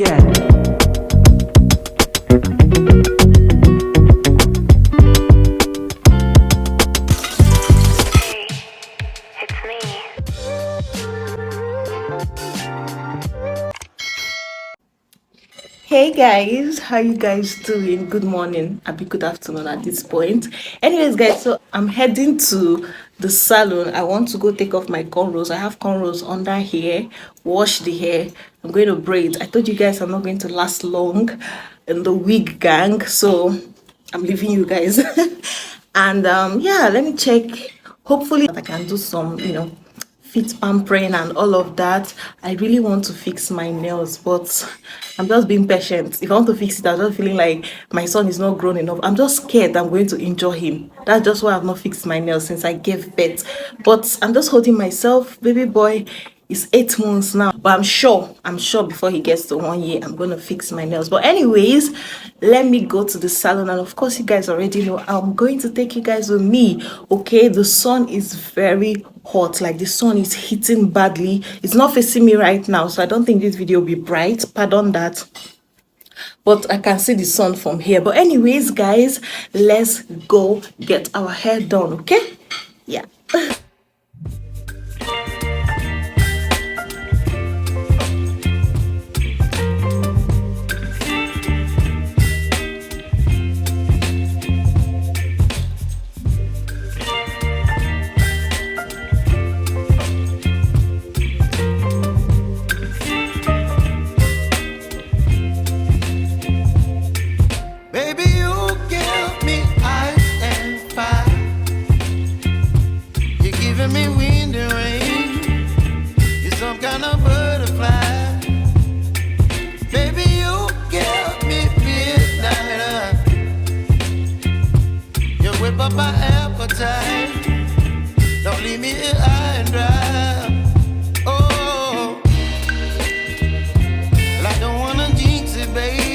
Yeah. It's me. Hey guys, how you guys doing? Good morning, a good afternoon at this point. Anyways, guys, so I'm heading to the salon. I want to go take off my cornrows. I have cornrows under here, wash the hair. I'm going to braid. I told you guys I'm not going to last long in the wig gang, so I'm leaving you guys. And yeah, let me check. Hopefully, I can do some, fit pampering and all of that. I really want to fix my nails, but I'm just being patient. If I want to fix it, I'm just feeling like my son is not grown enough. I'm just scared I'm going to injure him. That's just why I've not fixed my nails since I gave birth. But I'm just holding myself. Baby boy is 8 months now, but I'm sure before he gets to 1 year I'm gonna fix my nails. But anyways, let me go to the salon, and of course you guys already know I'm going to take you guys with me. Okay, the sun is very hot, like the sun is hitting badly. It's not facing me right now, so I don't think this video will be bright, pardon that, but I can see the sun from here. But anyways guys, let's go get our hair done. Okay, yeah. Baby, you give me ice and fire. You're giving me wind and rain. You're some kind of butterfly. Baby, you give me midnight. You whip up my appetite. Don't leave me here high and dry. Oh, well, I don't wanna jinx it, baby.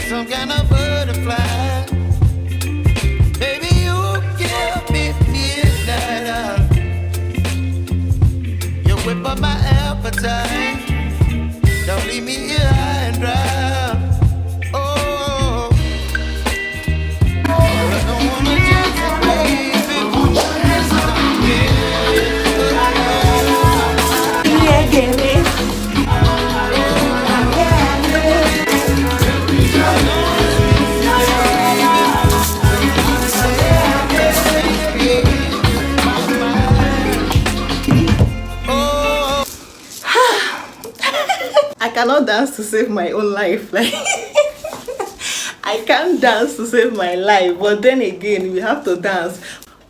Some kind of butterfly. Baby, you give me midnight. You whip up my appetite. Don't leave me here high and dry. Oh, I don't wanna just baby. Yeah, get it. I cannot dance to save my own life. Like I can't dance to save my life, but then again, we have to dance.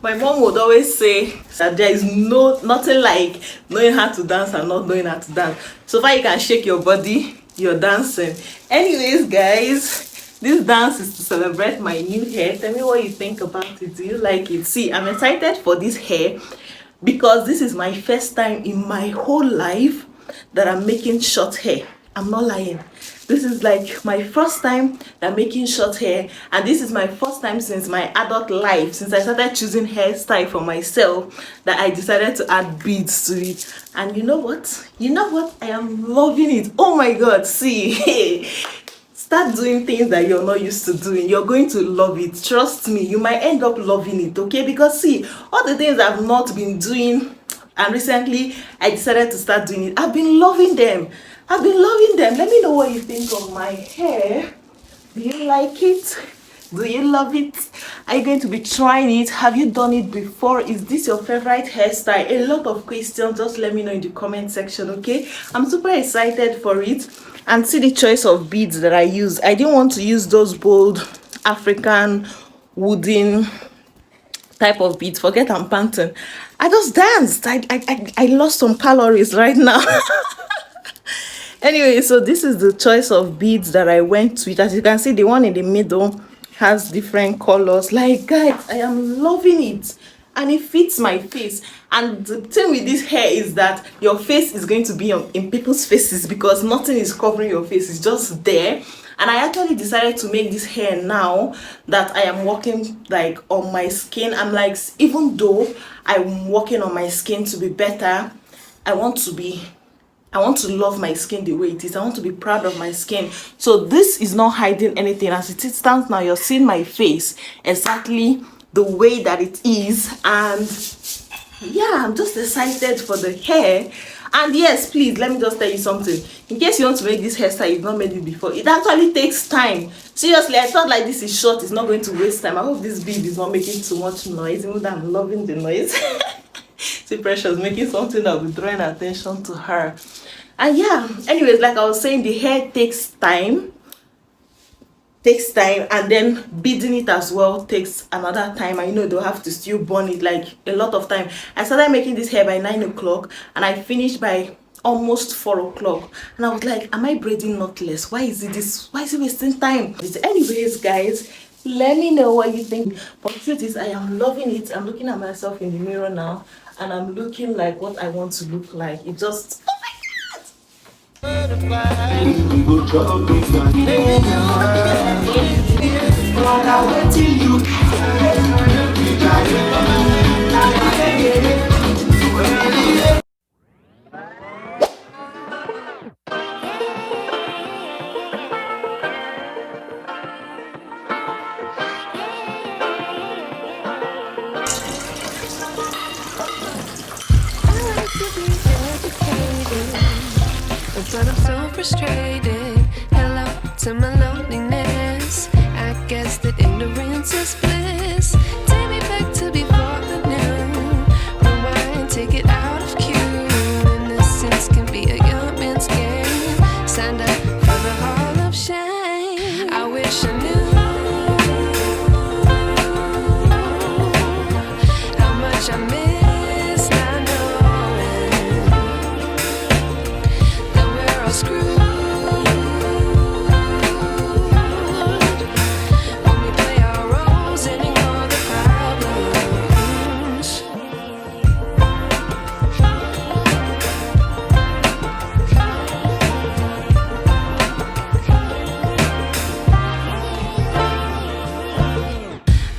My mom would always say that there is nothing like knowing how to dance and not knowing how to dance. So far you can shake your body, you're dancing. Anyways, guys, this dance is to celebrate my new hair. Tell me what you think about it. Do you like it? See, I'm excited for this hair because this is my first time in my whole life that I'm making short hair. I'm not lying. This is like my first time that I'm making short hair, and this is my first time since my adult life, since I started choosing hairstyle for myself, that I decided to add beads to it. And you know what? I am loving it. Oh my god, see. Start doing things that you're not used to doing. You're going to love it. Trust me, you might end up loving it, okay? Because see, all the things I've not been doing, and recently I decided to start doing it, I've been loving them. Let me know what you think of my hair. Do you like it? Do you love it? Are you going to be trying it? Have you done it before? Is this your favorite hairstyle? A lot of questions. Just let me know in the comment section, okay? I'm super excited for it. And see the choice of beads that I use. I didn't want to use those bold African wooden type of beads. Forget I'm panting. I just danced. I lost some calories right now. Anyway, so this is the choice of beads that I went with. As you can see, the one in the middle has different colors. Like, guys, I am loving it, and it fits my face. And the thing with this hair is that your face is going to be in people's faces, because nothing is covering your face, it's just there. And I actually decided to make this hair now that I am working like on my skin. I'm like, even though I'm working on my skin to be better, I want to love my skin the way it is. I want to be proud of my skin. So this is not hiding anything. As it stands now, you're seeing my face exactly the way that it is. And yeah, I'm just excited for the hair. And yes, please let me just tell you something. In case you want to make this hairstyle, you've not made it before, it actually takes time. Seriously, I thought like this is short, it's not going to waste time. I hope this bead is not making too much noise, even though I'm loving the noise. See, Precious making something that will be drawing attention to her. And yeah, anyways, like I was saying, the hair takes time, and then beading it as well takes another time. And you know, they'll have to still burn it like a lot of time. I started making this hair by 9 o'clock and I finished by almost 4 o'clock, and I was like, am I braiding knotless? Why is it wasting time? Anyways, guys, let me know what you think. But the truth is, I am loving it. I'm looking at myself in the mirror now, and I'm looking like what I want to look like. It just, oh my God. But I'm so frustrated. Hello to my loneliness. I guess that ignorance is bliss. Take me back to before I knew. Rewind, take it out of cue. Innocence can be a young man's game. Signed up for the hall of shame. I wish I knew how much I miss not knowing that we're all screwed when we play our roles and ignore the problems.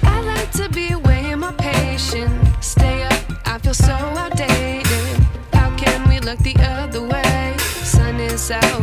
I like to be away in my patience. Stay up, I feel so outdated. How can we look the other way? Sun is out.